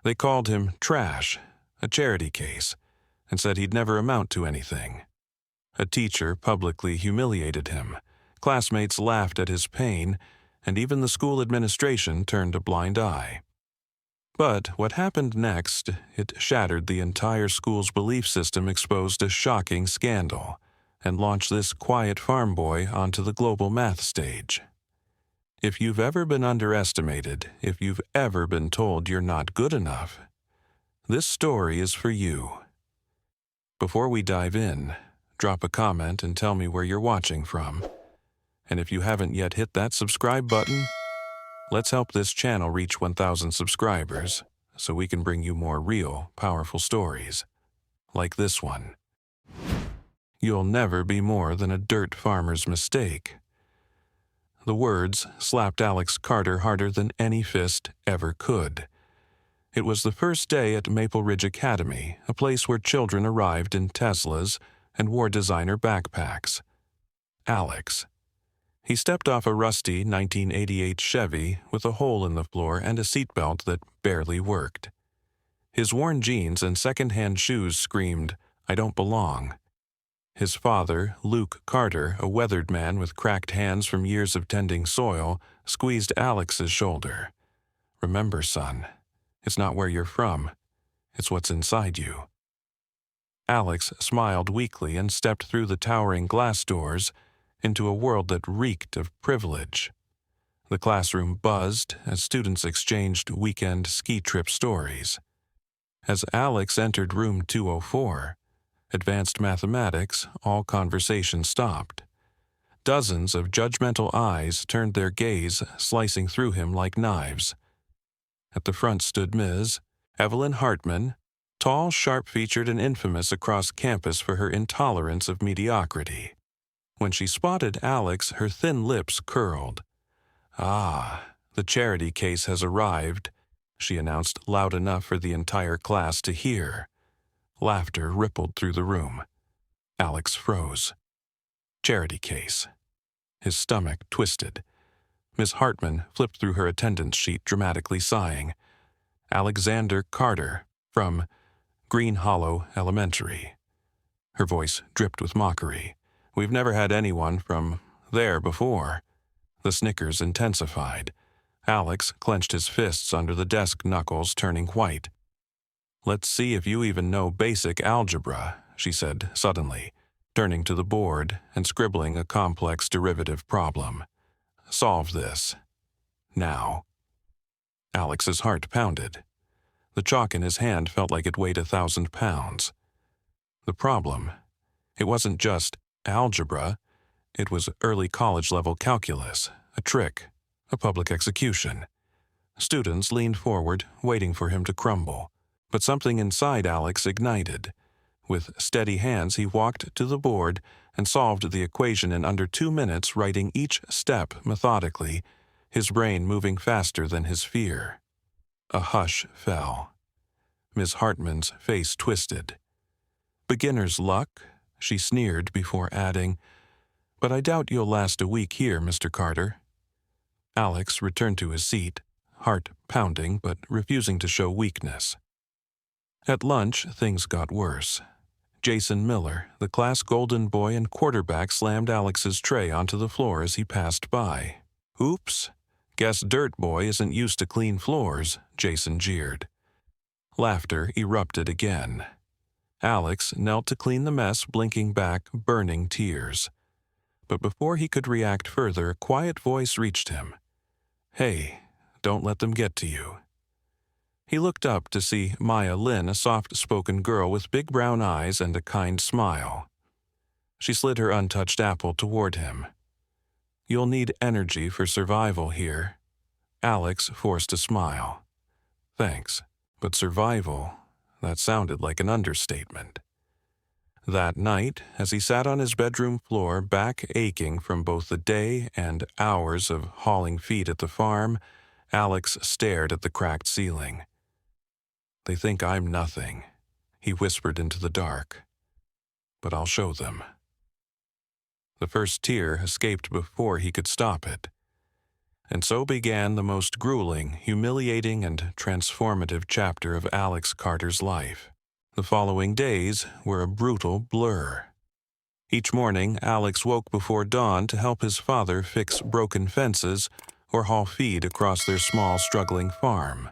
They called him trash, a charity case, and said he'd never amount to anything. A teacher publicly humiliated him, classmates laughed at his pain, and even the school administration turned a blind eye. But what happened next, it shattered the entire school's belief system, exposed a shocking scandal, and launched this quiet farm boy onto the global math stage. If you've ever been underestimated, if you've ever been told you're not good enough, this story is for you. Before we dive in, drop a comment and tell me where you're watching from. And if you haven't yet hit that subscribe button, let's help this channel reach 1,000 subscribers so we can bring you more real, powerful stories, like this one. You'll never be more than a dirt farmer's mistake. The words slapped Alex Carter harder than any fist ever could. It was the first day at Maple Ridge Academy, a place where children arrived in Teslas and wore designer backpacks. Alex. He stepped off a rusty 1988 Chevy with a hole in the floor and a seatbelt that barely worked. His worn jeans and second-hand shoes screamed, "I don't belong." His father, Luke Carter, a weathered man with cracked hands from years of tending soil, squeezed Alex's shoulder. "Remember, son, it's not where you're from. It's what's inside you." Alex smiled weakly and stepped through the towering glass doors into a world that reeked of privilege. The classroom buzzed as students exchanged weekend ski trip stories. As Alex entered room 204, advanced mathematics, all conversation stopped. Dozens of judgmental eyes turned their gaze, slicing through him like knives. At the front stood Ms. Evelyn Hartman, tall, sharp-featured, and infamous across campus for her intolerance of mediocrity. When she spotted Alex, her thin lips curled. "Ah, the charity case has arrived," she announced loud enough for the entire class to hear. Laughter rippled through the room. Alex froze. Charity case. His stomach twisted. Miss Hartman flipped through her attendance sheet, dramatically sighing. "Alexander Carter, from Green Hollow Elementary." Her voice dripped with mockery. "We've never had anyone from there before." The snickers intensified. Alex clenched his fists under the desk, knuckles turning white. "Let's see if you even know basic algebra," she said suddenly, turning to the board and scribbling a complex derivative problem. "Solve this. Now." Alex's heart pounded. The chalk in his hand felt like it weighed 1,000 pounds. The problem, it wasn't just algebra, it was early college-level calculus, a trick, a public execution. Students leaned forward, waiting for him to crumble. But something inside Alex ignited. With steady hands, he walked to the board and solved the equation in under 2 minutes, writing each step methodically, his brain moving faster than his fear. A hush fell. Miss Hartman's face twisted. "Beginner's luck?" she sneered before adding, "But I doubt you'll last a week here, Mr. Carter." Alex returned to his seat, heart pounding but refusing to show weakness. At lunch, things got worse. Jason Miller, the class golden boy and quarterback, slammed Alex's tray onto the floor as he passed by. "Oops, guess Dirt Boy isn't used to clean floors," Jason jeered. Laughter erupted again. Alex knelt to clean the mess, blinking back burning tears. But before he could react further, a quiet voice reached him. "Hey, don't let them get to you." He looked up to see Maya Lynn, a soft-spoken girl with big brown eyes and a kind smile. She slid her untouched apple toward him. "You'll need energy for survival here." Alex forced a smile. "Thanks, but survival, that sounded like an understatement." That night, as he sat on his bedroom floor, back aching from both the day and hours of hauling feed at the farm, Alex stared at the cracked ceiling. "They think I'm nothing," he whispered into the dark. "But I'll show them." The first tear escaped before he could stop it. And so began the most grueling, humiliating, and transformative chapter of Alex Carter's life. The following days were a brutal blur. Each morning, Alex woke before dawn to help his father fix broken fences or haul feed across their small, struggling farm.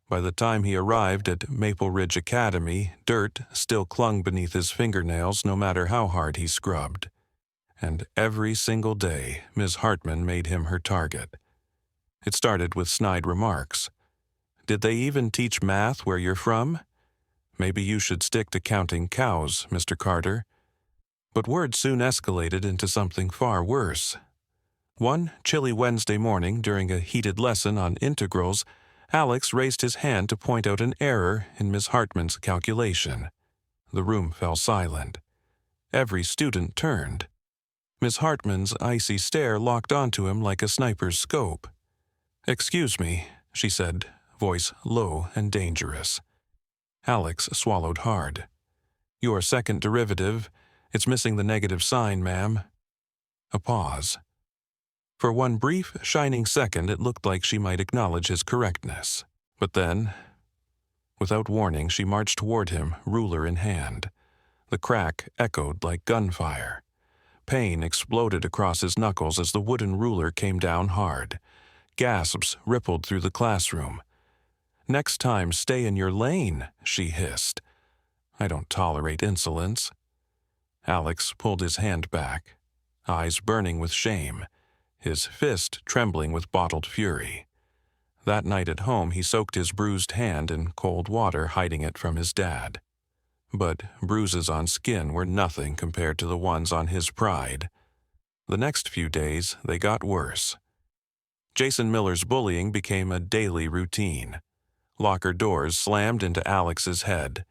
By the time he arrived at Maple Ridge Academy, dirt still clung beneath his fingernails no matter how hard he scrubbed. And every single day, Ms. Hartman made him her target. It started with snide remarks. "Did they even teach math where you're from? Maybe you should stick to counting cows, Mr. Carter." But words soon escalated into something far worse. One chilly Wednesday morning, during a heated lesson on integrals, Alex raised his hand to point out an error in Ms. Hartman's calculation. The room fell silent. Every student turned. Miss Hartman's icy stare locked onto him like a sniper's scope. "Excuse me," she said, voice low and dangerous. Alex swallowed hard. "Your second derivative, it's missing the negative sign, ma'am." A pause. For one brief, shining second, it looked like she might acknowledge his correctness. But then, without warning, she marched toward him, ruler in hand. The crack echoed like gunfire. Pain exploded across his knuckles as the wooden ruler came down hard. Gasps rippled through the classroom. "Next time, stay in your lane," she hissed. "I don't tolerate insolence." Alex pulled his hand back, eyes burning with shame, his fist trembling with bottled fury. That night at home, he soaked his bruised hand in cold water, hiding it from his dad. But bruises on skin were nothing compared to the ones on his pride. The next few days, they got worse. Jason Miller's bullying became a daily routine. Locker doors slammed into Alex's head.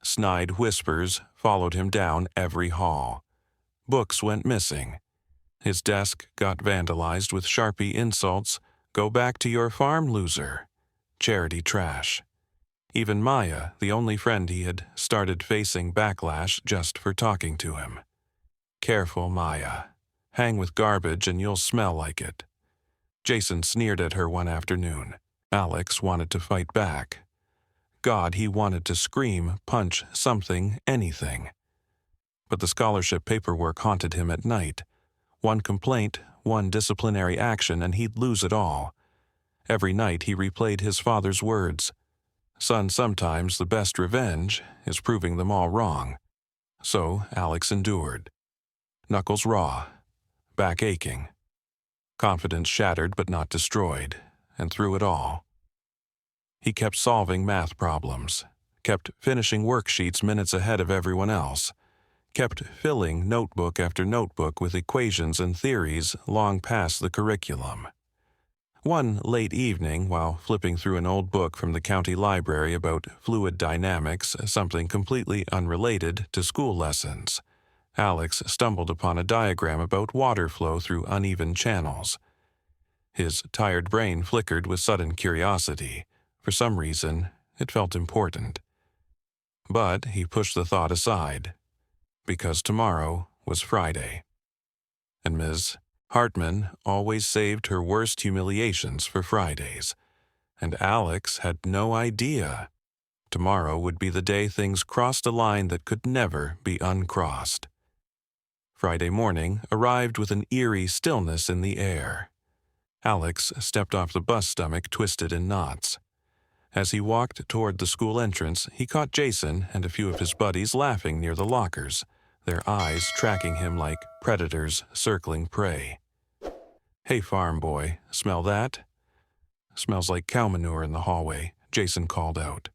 Snide whispers followed him down every hall. Books went missing. His desk got vandalized with Sharpie insults. "Go back to your farm, loser." Charity trash. Even Maya, the only friend he had, started facing backlash just for talking to him. "Careful, Maya. Hang with garbage and you'll smell like it." Jason sneered at her one afternoon. Alex wanted to fight back. God, he wanted to scream, punch, something, anything. But the scholarship paperwork haunted him at night. One complaint, one disciplinary action, and he'd lose it all. Every night he replayed his father's words. "Son, sometimes the best revenge is proving them all wrong." So Alex endured. Knuckles raw, back aching. Confidence shattered but not destroyed, and through it all, he kept solving math problems, kept finishing worksheets minutes ahead of everyone else, kept filling notebook after notebook with equations and theories long past the curriculum. One late evening, while flipping through an old book from the county library about fluid dynamics, something completely unrelated to school lessons, Alex stumbled upon a diagram about water flow through uneven channels. His tired brain flickered with sudden curiosity. For some reason, it felt important. But he pushed the thought aside, because tomorrow was Friday. And Ms. Hartman always saved her worst humiliations for Fridays. And Alex had no idea. Tomorrow would be the day things crossed a line that could never be uncrossed. Friday morning arrived with an eerie stillness in the air. Alex stepped off the bus, stomach twisted in knots. As he walked toward the school entrance, he caught Jason and a few of his buddies laughing near the lockers, their eyes tracking him like predators circling prey. "Hey, farm boy, smell that?" "Smells like cow manure in the hallway," Jason called out.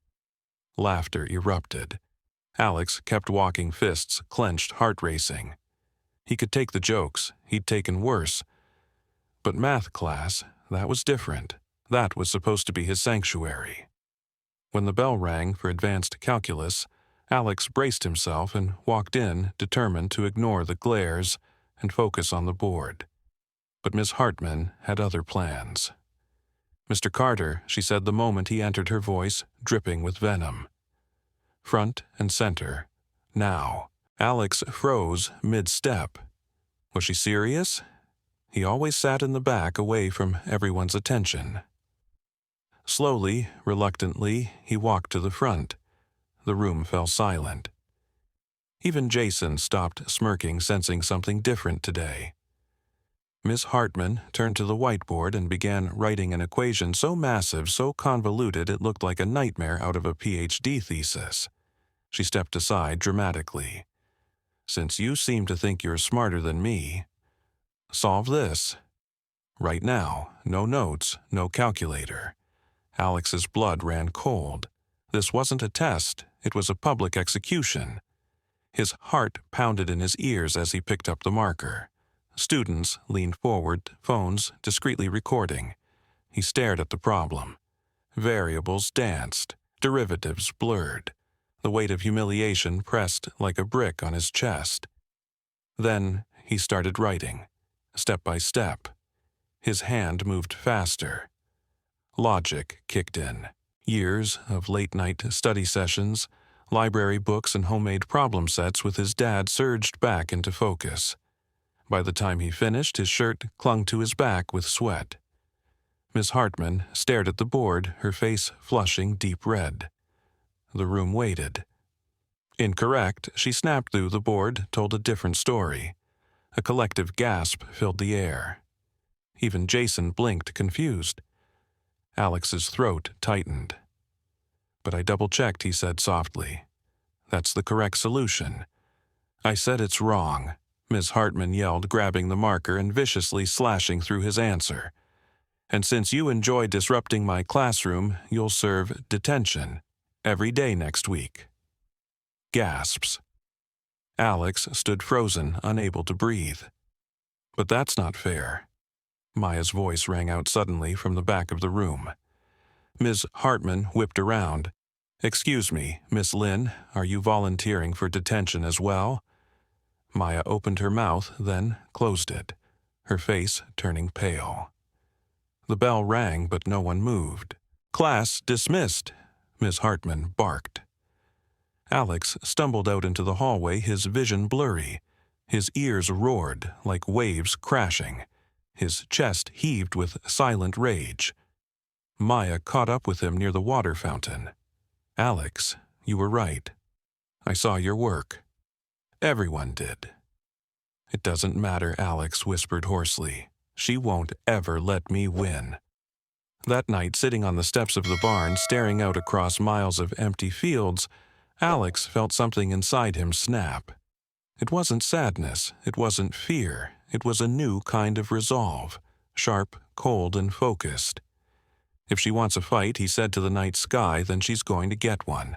Laughter erupted. Alex kept walking, fists clenched, heart racing. He could take the jokes, he'd taken worse. But math class, that was different. That was supposed to be his sanctuary. When the bell rang for advanced calculus, Alex braced himself and walked in, determined to ignore the glares and focus on the board. But Miss Hartman had other plans. "Mr. Carter," she said the moment he entered, her voice dripping with venom. Front and center. Now. Alex froze mid-step. Was she serious? He always sat in the back away from everyone's attention. Slowly, reluctantly, he walked to the front. The room fell silent. Even Jason stopped smirking, sensing something different today. Miss Hartman turned to the whiteboard and began writing an equation so massive, so convoluted it looked like a nightmare out of a PhD thesis. She stepped aside dramatically. "Since you seem to think you're smarter than me, solve this. Right now, no notes, no calculator." Alex's blood ran cold. This wasn't a test, it was a public execution. His heart pounded in his ears as he picked up the marker. Students leaned forward, phones discreetly recording. He stared at the problem. Variables danced, derivatives blurred. The weight of humiliation pressed like a brick on his chest. Then he started writing, step by step. His hand moved faster. Logic kicked in. Years of late-night study sessions, library books, and homemade problem sets with his dad surged back into focus. By the time he finished, his shirt clung to his back with sweat. Miss Hartman stared at the board, her face flushing deep red. The room waited. Incorrect, she snapped through the board, told a different story. A collective gasp filled the air. Even Jason blinked, confused. Alex's throat tightened. "But I double-checked," he said softly. "That's the correct solution." "I said it's wrong," Ms. Hartman yelled, grabbing the marker and viciously slashing through his answer. "And since you enjoy disrupting my classroom, you'll serve detention every day next week." Gasps. Alex stood frozen, unable to breathe. "But that's not fair." Maya's voice rang out suddenly from the back of the room. Ms. Hartman whipped around. "Excuse me, Miss Lynn, are you volunteering for detention as well?" Maya opened her mouth, then closed it, her face turning pale. The bell rang, but no one moved. "Class dismissed," Ms. Hartman barked. Alex stumbled out into the hallway, his vision blurry. His ears roared like waves crashing. His chest heaved with silent rage. Maya caught up with him near the water fountain. "Alex, you were right. I saw your work. Everyone did." "It doesn't matter," Alex whispered hoarsely. "She won't ever let me win." That night, sitting on the steps of the barn, staring out across miles of empty fields, Alex felt something inside him snap. It wasn't sadness, it wasn't fear, it was a new kind of resolve, sharp, cold, and focused. If she wants a fight, he said to the night sky, then she's going to get one.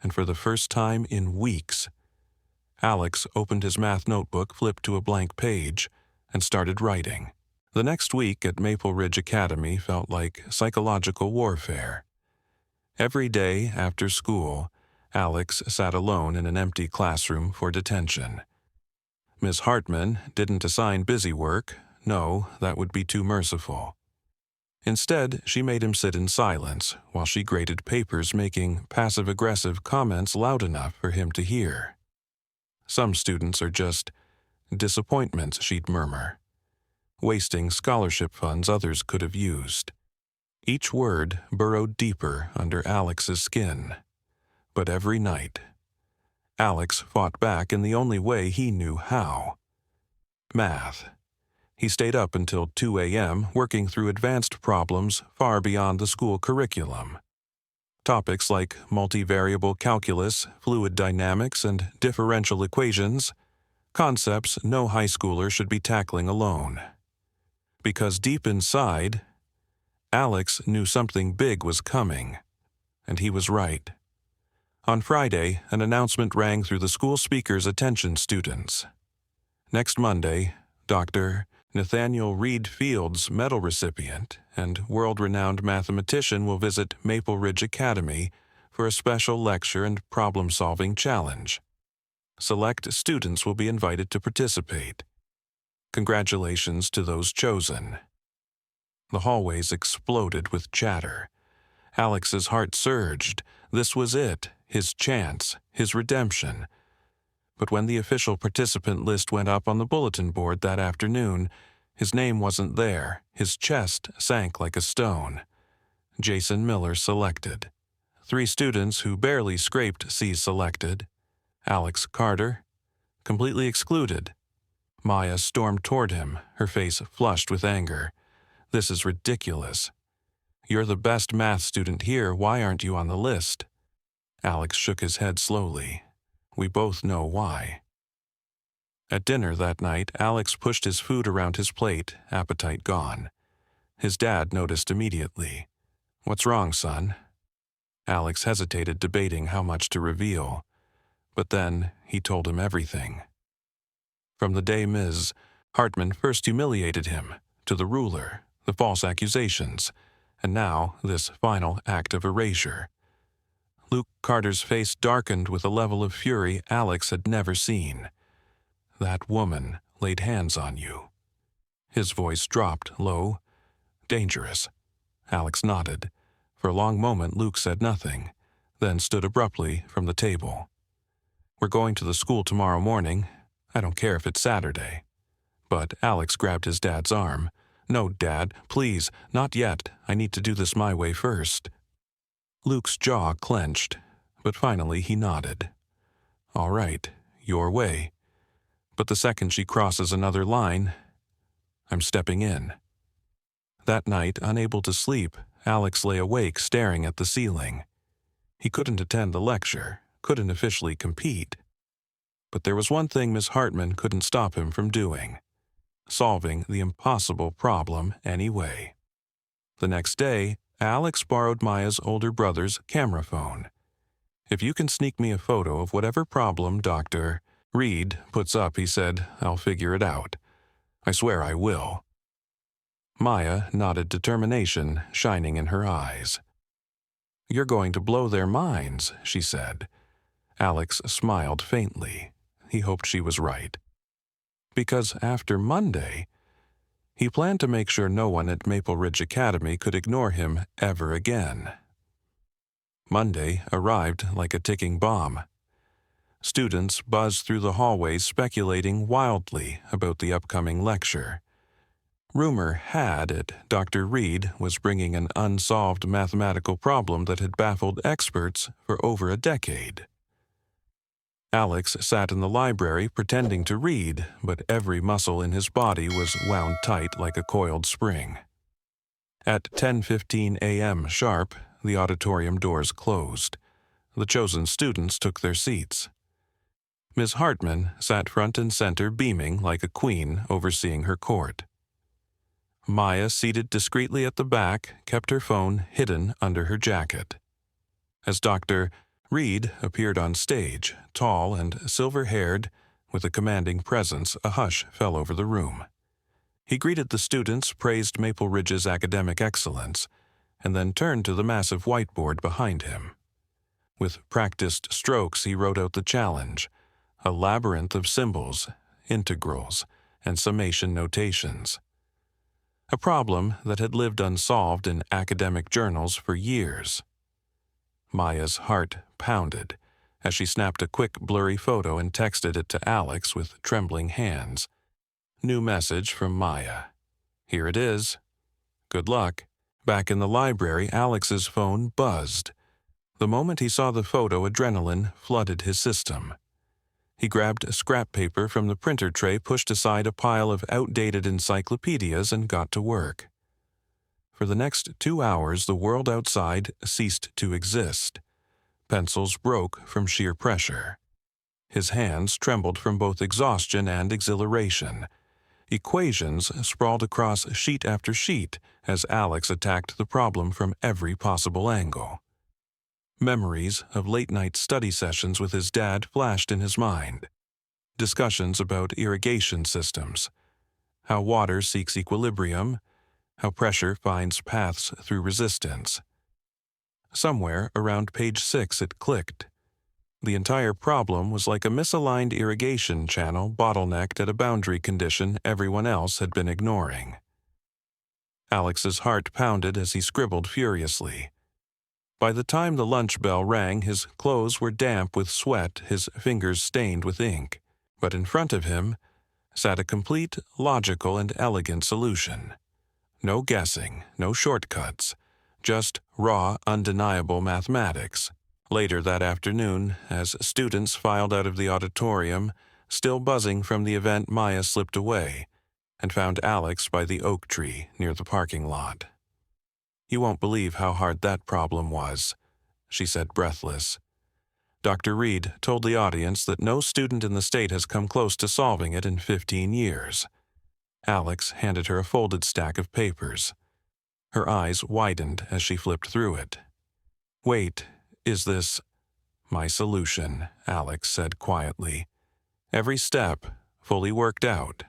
And for the first time in weeks, Alex opened his math notebook, flipped to a blank page, and started writing. The next week at Maple Ridge Academy felt like psychological warfare. Every day after school, Alex sat alone in an empty classroom for detention. Miss Hartman didn't assign busy work. No, that would be too merciful. Instead, she made him sit in silence while she graded papers, making passive-aggressive comments loud enough for him to hear. "Some students are just disappointments," she'd murmur, wasting scholarship funds others could have used. Each word burrowed deeper under Alex's skin. But every night, Alex fought back in the only way he knew how. Math. He stayed up until 2 a.m., working through advanced problems far beyond the school curriculum. Topics like multivariable calculus, fluid dynamics, and differential equations, concepts no high schooler should be tackling alone. Because deep inside, Alex knew something big was coming, and he was right. On Friday, an announcement rang through the school speaker's attention students. Next Monday, Dr. Nathaniel Reed Fields, medal recipient and world-renowned mathematician, will visit Maple Ridge Academy for a special lecture and problem-solving challenge. Select students will be invited to participate. Congratulations to those chosen. The hallways exploded with chatter. Alex's heart surged. This was it, his chance, his redemption. But when the official participant list went up on the bulletin board that afternoon, His name wasn't there. His chest sank like a stone. Jason Miller selected. 3 students who barely scraped C selected. Alex Carter, completely excluded. Maya stormed toward him, her face flushed with anger. This is ridiculous. You're the best math student here. Why aren't you on the list? Alex shook his head slowly. We both know why. At dinner that night, Alex pushed his food around his plate, appetite gone. His dad noticed immediately. What's wrong, son? Alex hesitated, debating how much to reveal. But then he told him everything. From the day Ms. Hartman first humiliated him, to the ruler, the false accusations, and now this final act of erasure. Luke Carter's face darkened with a level of fury Alex had never seen. That woman laid hands on you. His voice dropped low. Dangerous. Alex nodded. For a long moment Luke said nothing, then stood abruptly from the table. We're going to the school tomorrow morning. I don't care if it's Saturday. But Alex grabbed his dad's arm. No, Dad, please, not yet. I need to do this my way first. Luke's jaw clenched, but finally he nodded. All right, your way. But the second she crosses another line, I'm stepping in. That night, unable to sleep, Alex lay awake staring at the ceiling. He couldn't attend the lecture, couldn't officially compete. But there was one thing Miss Hartman couldn't stop him from doing. Solving the impossible problem anyway. The next day, Alex borrowed Maya's older brother's camera phone. If you can sneak me a photo of whatever problem Dr. Reed puts up, he said, I'll figure it out. I swear I will. Maya nodded, determination shining in her eyes. You're going to blow their minds, she said. Alex smiled faintly. He hoped she was right. Because after Monday, he planned to make sure no one at Maple Ridge Academy could ignore him ever again. Monday arrived like a ticking bomb. Students buzzed through the hallways speculating wildly about the upcoming lecture. Rumor had it Dr. Reed was bringing an unsolved mathematical problem that had baffled experts for over a decade. Alex sat in the library pretending to read, but every muscle in his body was wound tight like a coiled spring. At 10:15 a.m. sharp, the auditorium doors closed. The chosen students took their seats. Ms. Hartman sat front and center, beaming like a queen overseeing her court. Maya, seated discreetly at the back, kept her phone hidden under her jacket. As Dr. Reed appeared on stage, tall and silver-haired, with a commanding presence, a hush fell over the room. He greeted the students, praised Maple Ridge's academic excellence, and then turned to the massive whiteboard behind him. With practiced strokes, he wrote out the challenge, a labyrinth of symbols, integrals, and summation notations. A problem that had lived unsolved in academic journals for years. Maya's heart pounded as she snapped a quick, blurry photo and texted it to Alex with trembling hands. New message from Maya. Here it is. Good luck. Back in the library, Alex's phone buzzed. The moment he saw the photo, adrenaline flooded his system. He grabbed scrap paper from the printer tray, pushed aside a pile of outdated encyclopedias, and got to work. For the next 2 hours, the world outside ceased to exist. Pencils broke from sheer pressure. His hands trembled from both exhaustion and exhilaration. Equations sprawled across sheet after sheet as Alex attacked the problem from every possible angle. Memories of late-night study sessions with his dad flashed in his mind. Discussions about irrigation systems, how water seeks equilibrium, how pressure finds paths through resistance. Somewhere around page 6 it clicked. The entire problem was like a misaligned irrigation channel bottlenecked at a boundary condition everyone else had been ignoring. Alex's heart pounded as he scribbled furiously. By the time the lunch bell rang, his clothes were damp with sweat, his fingers stained with ink. But in front of him, sat a complete, logical, and elegant solution. No guessing, no shortcuts, just raw, undeniable mathematics. Later that afternoon, as students filed out of the auditorium, still buzzing from the event, Maya slipped away and found Alex by the oak tree near the parking lot. "You won't believe how hard that problem was," she said, breathless. Dr. Reed told the audience that no student in the state has come close to solving it in 15 years. Alex handed her a folded stack of papers. Her eyes widened as she flipped through it. "Wait, is this—" "My solution," Alex said quietly. "Every step fully worked out."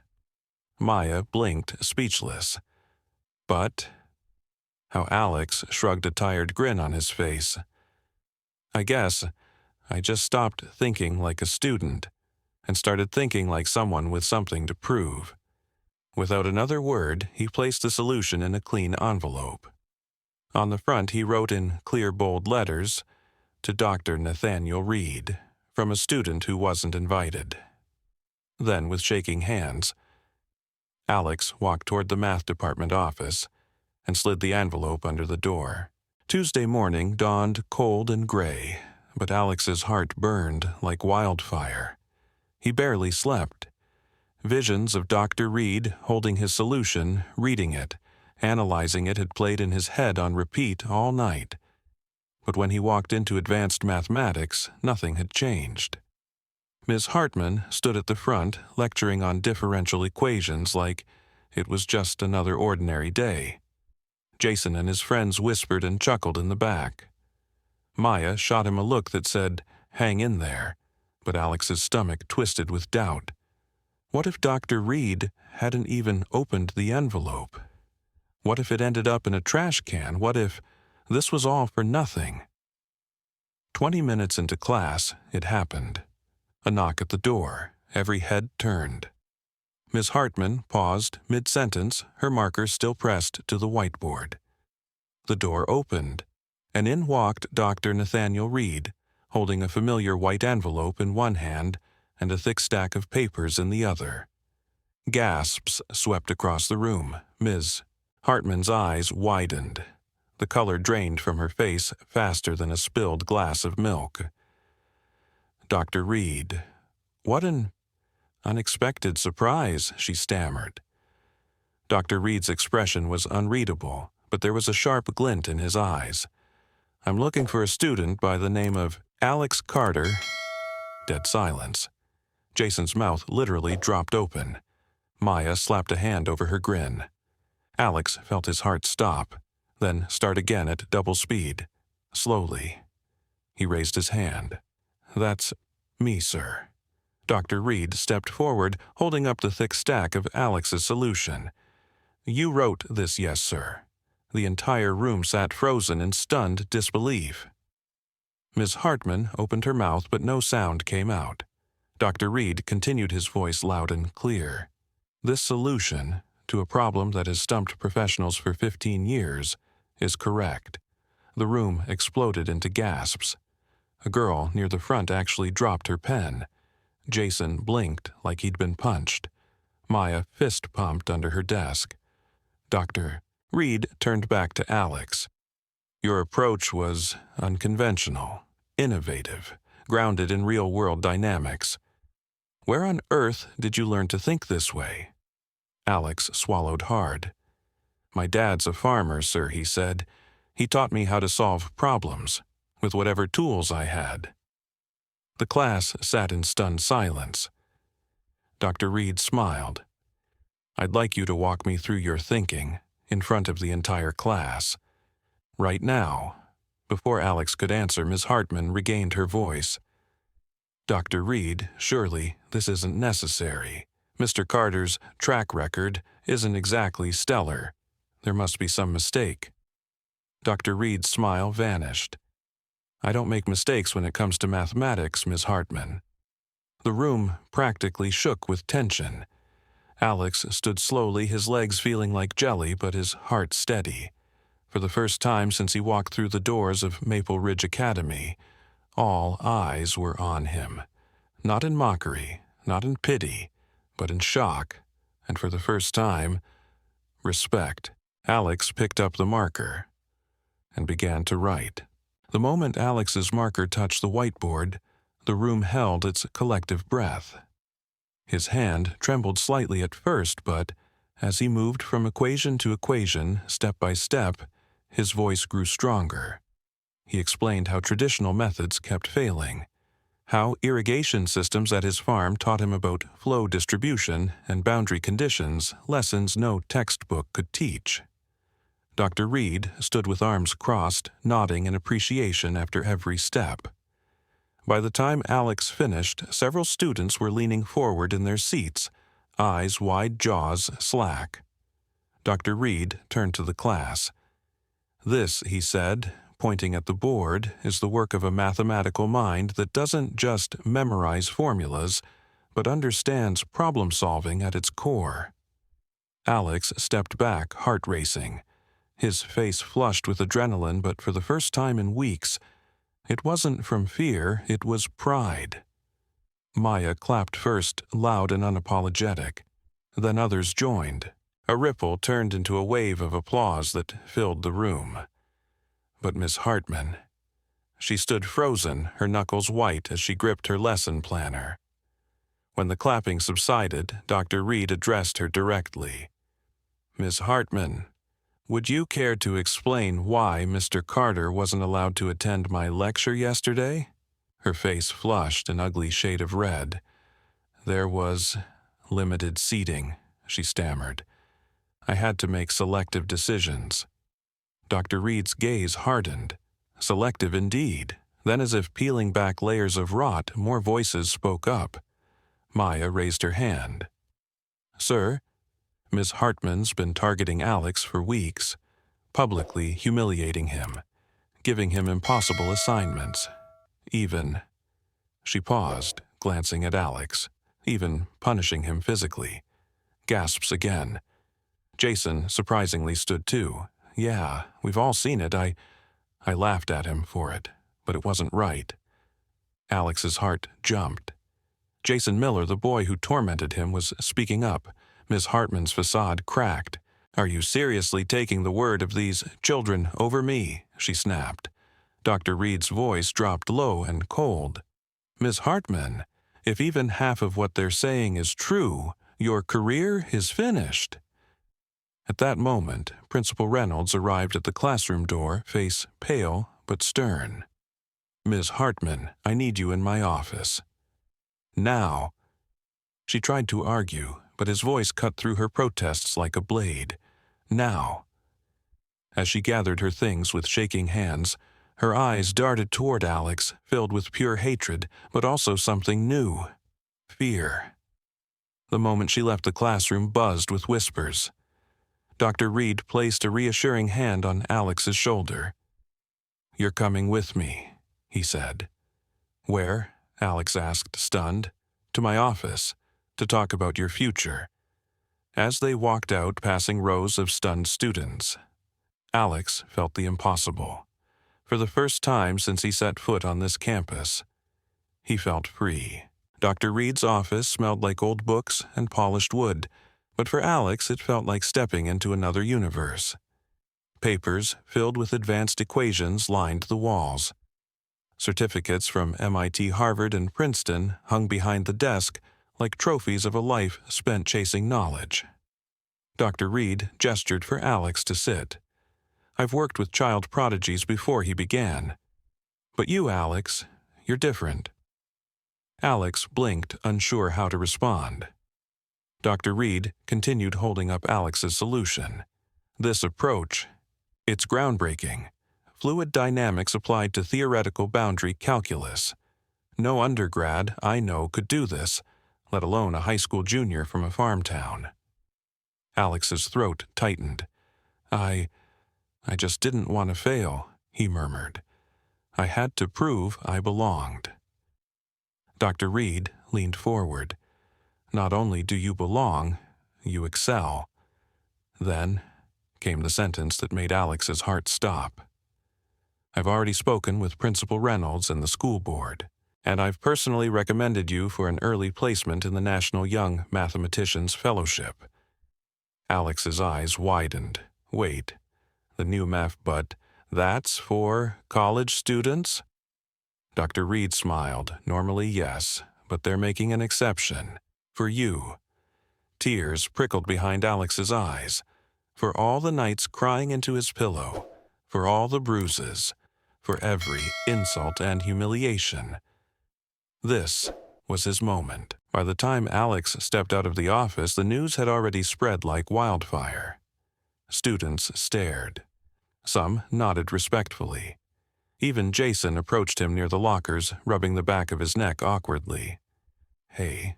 Maya blinked, speechless. "But—" How Alex shrugged a tired grin on his face. "I guess I just stopped thinking like a student and started thinking like someone with something to prove." Without another word, he placed the solution in a clean envelope. On the front, he wrote in clear, bold letters, "To Dr. Nathaniel Reed, from a student who wasn't invited." Then, with shaking hands, Alex walked toward the math department office and slid the envelope under the door. Tuesday morning dawned cold and gray, but Alex's heart burned like wildfire. He barely slept. Visions of Dr. Reed holding his solution, reading it, analyzing it had played in his head on repeat all night. But when he walked into advanced mathematics, nothing had changed. Ms. Hartman stood at the front, lecturing on differential equations like it was just another ordinary day. Jason and his friends whispered and chuckled in the back. Maya shot him a look that said, "Hang in there," but Alex's stomach twisted with doubt. What if Dr. Reed hadn't even opened the envelope? What if it ended up in a trash can? What if this was all for nothing? 20 minutes into class, it happened. A knock at the door. Every head turned. Miss Hartman paused mid-sentence, her marker still pressed to the whiteboard. The door opened, and in walked Dr. Nathaniel Reed, holding a familiar white envelope in one hand and a thick stack of papers in the other. Gasps swept across the room. Ms. Hartman's eyes widened. The color drained from her face faster than a spilled glass of milk. "Dr. Reed, what an unexpected surprise," she stammered. Dr. Reed's expression was unreadable, but there was a sharp glint in his eyes. "I'm looking for a student by the name of Alex Carter." Dead silence. Jason's mouth literally dropped open. Maya slapped a hand over her grin. Alex felt his heart stop, then start again at double speed. Slowly. He raised his hand. "That's me, sir." Dr. Reed stepped forward, holding up the thick stack of Alex's solution. "You wrote this, yes, sir." The entire room sat frozen in stunned disbelief. Miss Hartman opened her mouth, but no sound came out. Dr. Reed continued, his voice loud and clear. "This solution, to a problem that has stumped professionals for 15 years, is correct." The room exploded into gasps. A girl near the front actually dropped her pen. Jason blinked like he'd been punched. Maya fist-pumped under her desk. Dr. Reed turned back to Alex. "Your approach was unconventional, innovative, grounded in real-world dynamics. Where on earth did you learn to think this way?" Alex swallowed hard. "My dad's a farmer, sir," he said. "He taught me how to solve problems, with whatever tools I had." The class sat in stunned silence. Dr. Reed smiled. "I'd like you to walk me through your thinking, in front of the entire class. Right now." Before Alex could answer, Miss Hartman regained her voice. "Dr. Reed, surely this isn't necessary. Mr. Carter's track record isn't exactly stellar. There must be some mistake." Dr. Reed's smile vanished. "I don't make mistakes when it comes to mathematics, Miss Hartman." The room practically shook with tension. Alex stood slowly, his legs feeling like jelly, but his heart steady. For the first time since he walked through the doors of Maple Ridge Academy, all eyes were on him. Not in mockery, not in pity, but in shock, and for the first time, respect. Alex picked up the marker and began to write. The moment Alex's marker touched the whiteboard, the room held its collective breath. His hand trembled slightly at first, but as he moved from equation to equation, step by step, his voice grew stronger. He explained how traditional methods kept failing, how irrigation systems at his farm taught him about flow distribution and boundary conditions, lessons no textbook could teach. Dr. Reed stood with arms crossed, nodding in appreciation after every step. By the time Alex finished, several students were leaning forward in their seats, eyes wide, jaws slack. Dr. Reed turned to the class. "This," he said, pointing at the board, "is the work of a mathematical mind that doesn't just memorize formulas, but understands problem-solving at its core." Alex stepped back, heart racing. His face flushed with adrenaline, but for the first time in weeks, it wasn't from fear, it was pride. Maya clapped first, loud and unapologetic. Then others joined. A ripple turned into a wave of applause that filled the room. But Miss Hartman, she stood frozen, her knuckles white as she gripped her lesson planner. When the clapping subsided, Dr. Reed addressed her directly. "Miss Hartman, would you care to explain why Mr. Carter wasn't allowed to attend my lecture yesterday?" Her face flushed an ugly shade of red. "There was limited seating," she stammered. "I had to make selective decisions." Dr. Reed's gaze hardened. Selective indeed. Then, as if peeling back layers of rot, more voices spoke up. Maya raised her hand. "Sir, Miss Hartman's been targeting Alex for weeks, publicly humiliating him, giving him impossible assignments, even—" She paused, glancing at Alex, "even punishing him physically." Gasps again. Jason surprisingly stood too. "Yeah, we've all seen it. I laughed at him for it, but it wasn't right." Alex's heart jumped. Jason Miller, the boy who tormented him, was speaking up. Miss Hartman's facade cracked. "Are you seriously taking the word of these children over me?" she snapped. Dr. Reed's voice dropped low and cold. "Miss Hartman, if even half of what they're saying is true, your career is finished." At that moment, Principal Reynolds arrived at the classroom door, face pale but stern. "Miss Hartman, I need you in my office." "Now." She tried to argue, but his voice cut through her protests like a blade. "Now." As she gathered her things with shaking hands, her eyes darted toward Alex, filled with pure hatred, but also something new. Fear. The moment she left the classroom buzzed with whispers. Dr. Reed placed a reassuring hand on Alex's shoulder. "You're coming with me," he said. "Where?" Alex asked, stunned. "To my office, to talk about your future." As they walked out, passing rows of stunned students, Alex felt the impossible. For the first time since he set foot on this campus, he felt free. Dr. Reed's office smelled like old books and polished wood, but for Alex it felt like stepping into another universe. Papers filled with advanced equations lined the walls. Certificates from MIT, Harvard, and Princeton hung behind the desk like trophies of a life spent chasing knowledge. Dr. Reed gestured for Alex to sit. "I've worked with child prodigies before," he began. "But you, Alex, you're different." Alex blinked, unsure how to respond. Dr. Reed continued holding up Alex's solution. "This approach, it's groundbreaking. Fluid dynamics applied to theoretical boundary calculus. No undergrad I know could do this, let alone a high school junior from a farm town." Alex's throat tightened. I just didn't want to fail," he murmured. "I had to prove I belonged." Dr. Reed leaned forward. "Not only do you belong, you excel." Then came the sentence that made Alex's heart stop. "I've already spoken with Principal Reynolds and the school board. and I've personally recommended you for an early placement in the National Young Mathematicians Fellowship." Alex's eyes widened. "Wait, the new but that's for college students?" Dr. Reed smiled. "Normally, yes, but they're making an exception. For you." Tears prickled behind Alex's eyes. For all the nights crying into his pillow, for all the bruises, for every insult and humiliation. This was his moment. By the time Alex stepped out of the office, the news had already spread like wildfire. Students stared. Some nodded respectfully. Even Jason approached him near the lockers, rubbing the back of his neck awkwardly. "Hey,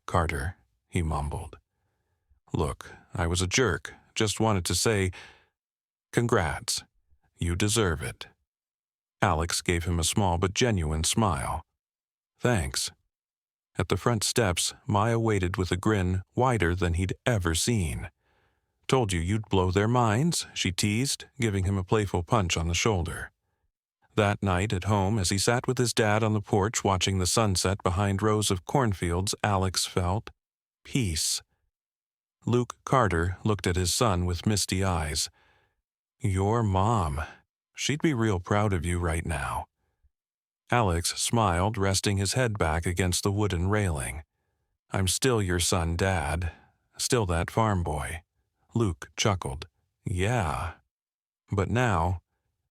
Carter," he mumbled. "Look, I was a jerk. Just wanted to say, congrats. You deserve it." Alex gave him a small but genuine smile. "Thanks." At the front steps, Maya waited with a grin wider than he'd ever seen. "Told you you'd blow their minds," she teased, giving him a playful punch on the shoulder. That night at home, as he sat with his dad on the porch watching the sunset behind rows of cornfields, Alex felt peace. Luke Carter looked at his son with misty eyes. "Your mom. She'd be real proud of you right now." Alex smiled, resting his head back against the wooden railing. "I'm still your son, Dad. Still that farm boy." Luke chuckled. "Yeah. But now,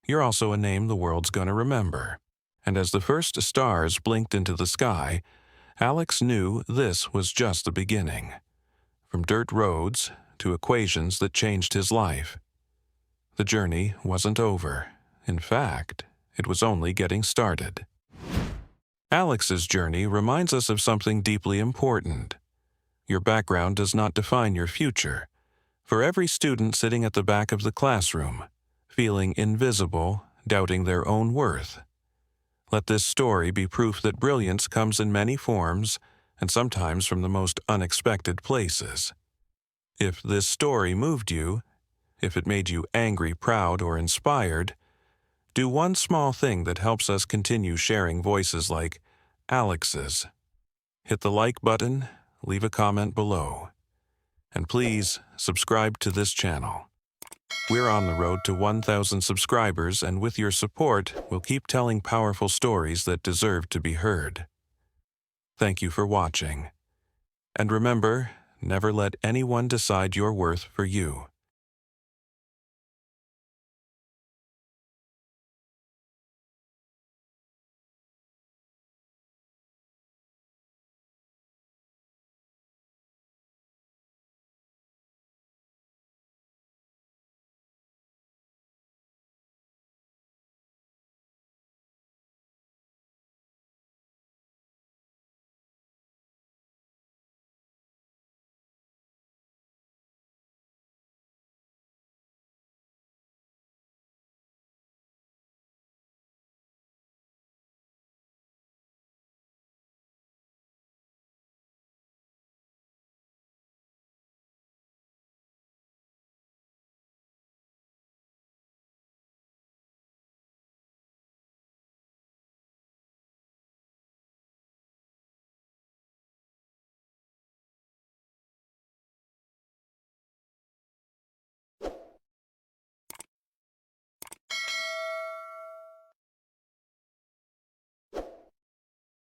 you're also a name the world's gonna remember." And as the first stars blinked into the sky, Alex knew this was just the beginning. From dirt roads to equations that changed his life. The journey wasn't over. In fact, it was only getting started. Alex's journey reminds us of something deeply important. Your background does not define your future. For every student sitting at the back of the classroom, feeling invisible, doubting their own worth, let this story be proof that brilliance comes in many forms and sometimes from the most unexpected places. If this story moved you, if it made you angry, proud, or inspired, do one small thing that helps us continue sharing voices like Alex's. Hit the like button, leave a comment below, and please subscribe to this channel. We're on the road to 1,000 subscribers, and with your support, we'll keep telling powerful stories that deserve to be heard. Thank you for watching. And remember, never let anyone decide your worth for you.